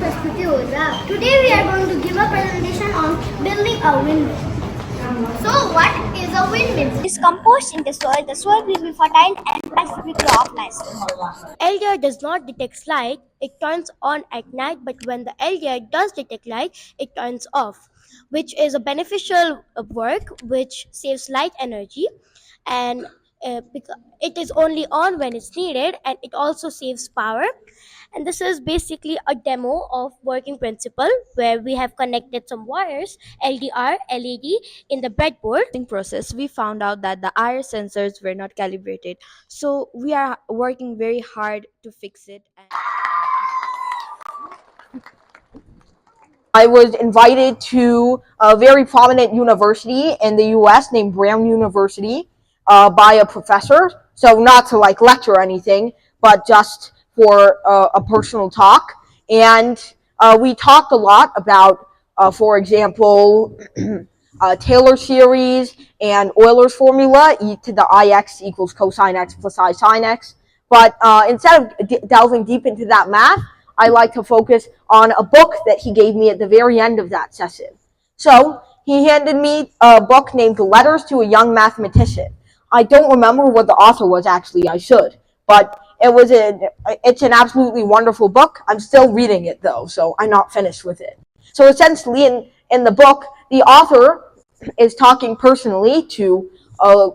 प्रस्तुति होगा. Today we are going to give a presentation on building a windmill. So what is a windmill? It's composed in the soil. The soil will be fertile and plants will grow up nicely. LDR does not detect light. It turns on at night, but when the LDR does detect light, it turns off, which is a beneficial work which saves light energy, and it is only on when it's needed, and it also saves power. And this is basically a demo of working principle where we have connected some wires, LDR, LED, in the breadboard. Process, we found out that the IR sensors were not calibrated. So we are working very hard to fix it. I was invited to a very prominent university in the US named Brown University by a professor. So not to like lecture or anything, but just for a personal talk. And we talked a lot about, for example, Taylor series and Euler's formula, e to the ix equals cosine x plus I sine x. But instead of delving deep into that math, I like to focus on a book that he gave me at the very end of that session. So he handed me a book named Letters to a Young Mathematician. I don't remember what the author was actually, I should, but it's an absolutely wonderful book. I'm still reading it though, so I'm not finished with it. So essentially in the book, the author is talking personally to a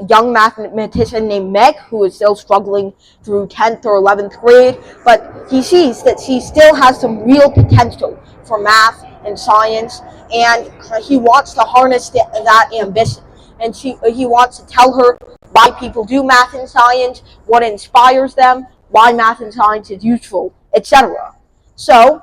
young mathematician named Meg, who is still struggling through 10th or 11th grade, but he sees that she still has some real potential for math and science, and he wants to harness that ambition. And he wants to tell her why people do math and science, what inspires them, why math and science is useful, etc. So,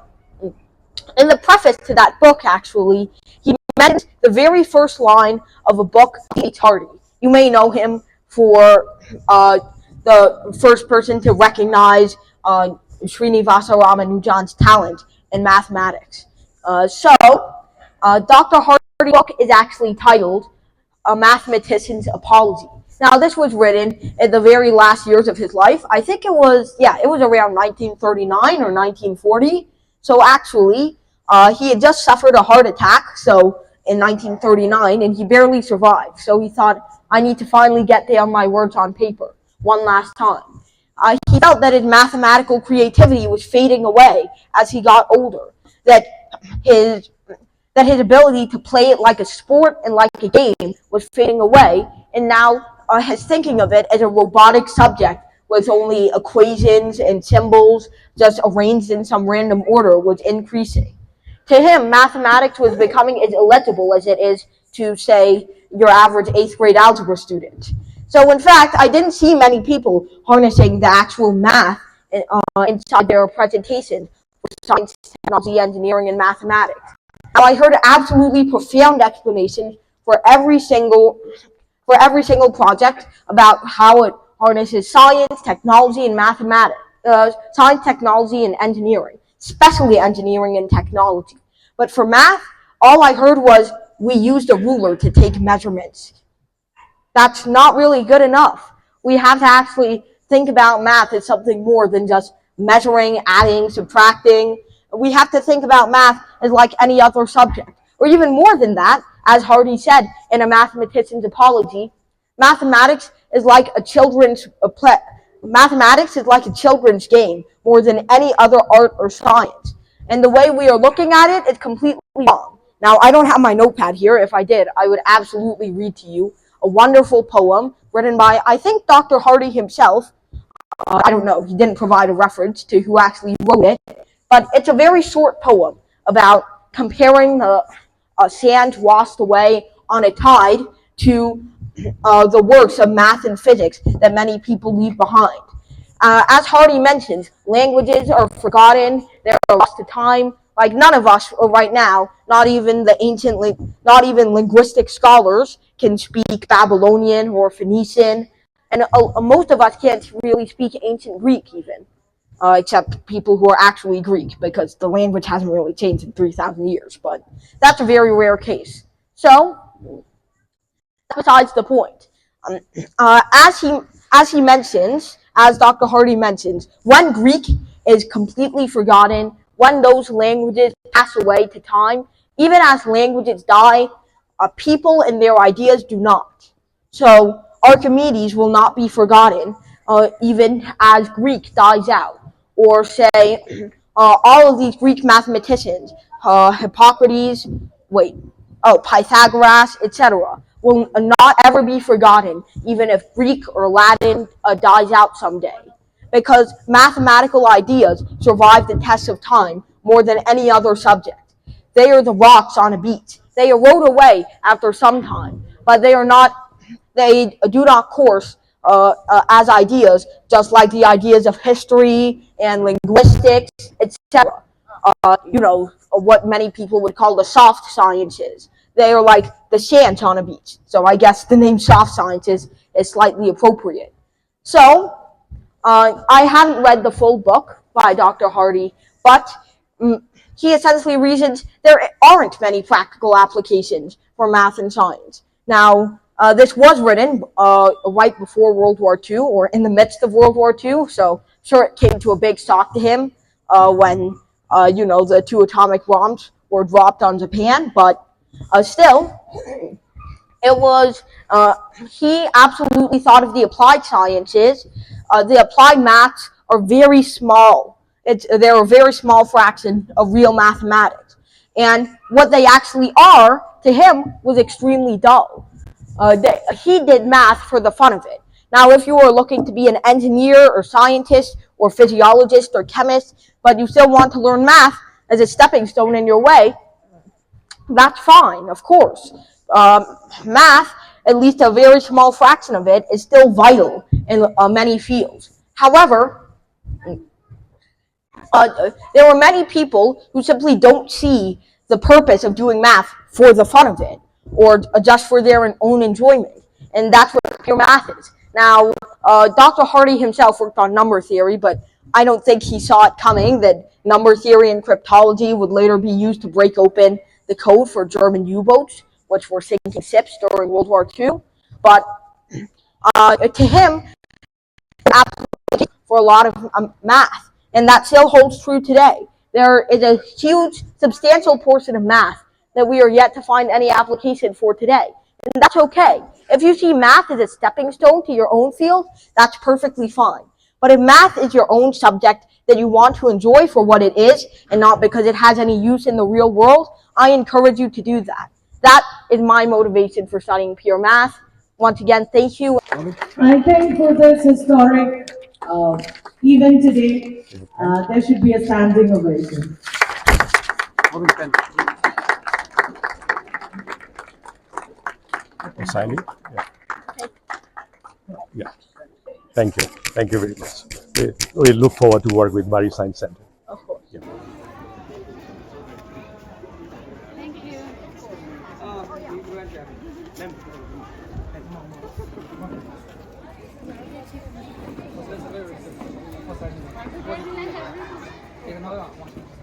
in the preface to that book, actually, he mentions the very first line of a book by H. Hardy. You may know him for the first person to recognize Srinivasa Ramanujan's talent in mathematics. Dr. Hardy's book is actually titled A Mathematician's Apology. Now, this was written in the very last years of his life. I think it was around 1939 or 1940. So actually, he had just suffered a heart attack, so in 1939, and he barely survived. So he thought, I need to finally get down my words on paper one last time. He felt that his mathematical creativity was fading away as he got older, that his ability to play it like a sport and like a game was fading away, and now his thinking of it as a robotic subject with only equations and symbols just arranged in some random order was increasing. To him, mathematics was becoming as illegible as it is to, say, your average 8th grade algebra student. So in fact, I didn't see many people harnessing the actual math inside their presentation for science, technology, engineering, and mathematics. Now, I heard absolutely profound explanations for every single project about how it harnesses science, technology, and mathematics, science, technology, and engineering, especially engineering and technology. But for math, all I heard was we used a ruler to take measurements. That's not really good enough. We have to actually think about math as something more than just measuring, adding, subtracting. We have to think about math as like any other subject. Or even more than that, as Hardy said in A Mathematician's Apology, mathematics is like a children's game more than any other art or science. And the way we are looking at it is completely wrong. Now, I don't have my notepad here. If I did, I would absolutely read to you a wonderful poem written by, I think, Dr. Hardy himself. I don't know. He didn't provide a reference to who actually wrote it. But it's a very short poem about comparing the sand washed away on a tide to the works of math and physics that many people leave behind. As Hardy mentions, languages are forgotten, they're lost to time. Like none of us right now, not even linguistic scholars can speak Babylonian or Phoenician, and most of us can't really speak ancient Greek even, except people who are actually Greek, because the language hasn't really changed in 3,000 years, but that's a very rare case. So, besides the point. As Dr. Hardy mentions, when Greek is completely forgotten, when those languages pass away to time, even as languages die, people and their ideas do not. So Archimedes will not be forgotten, even as Greek dies out. Or say, all of these Greek mathematicians, Hippocrates, Pythagoras, etc., will not ever be forgotten, even if Greek or Latin dies out someday. Because mathematical ideas survive the test of time more than any other subject. They are the rocks on a beach. They erode away after some time, but they do not course as ideas, just like the ideas of history and linguistics, etc. What many people would call the soft sciences. They are like the sands on a beach. So I guess the name soft sciences is slightly appropriate. So I haven't read the full book by Dr. Hardy, but he essentially reasons there aren't many practical applications for math and science. Now, this was written right before World War II, or in the midst of World War II, so sure it came to a big shock to him when the two atomic bombs were dropped on Japan, but still, it was he absolutely thought of the applied sciences. The applied maths are very small. They're a very small fraction of real mathematics, and what they actually are to him was extremely dull. He did math for the fun of it. Now, if you are looking to be an engineer or scientist or physiologist or chemist, but you still want to learn math as a stepping stone in your way, that's fine, of course. Math, at least a very small fraction of it, is still vital in many fields. However, there are many people who simply don't see the purpose of doing math for the fun of it, or just for their own enjoyment. And that's what pure math is. Now, Dr. Hardy himself worked on number theory, but I don't think he saw it coming that number theory and cryptology would later be used to break open the code for German U-boats, which were sinking ships during World War II. But to him, absolutely for a lot of math, and that still holds true today. There is a huge, substantial portion of math that we are yet to find any application for today, and that's okay. If you see math as a stepping stone to your own field, that's perfectly fine. But if math is your own subject that you want to enjoy for what it is, and not because it has any use in the real world, I encourage you to do that. That is my motivation for studying pure math. Once again, thank you. I think for this historic event today, there should be a standing ovation. Signing? Yeah. Yeah. Thank you. Thank you very much. We look forward to work with Mari Science Center. Of course. Yeah. Thank you.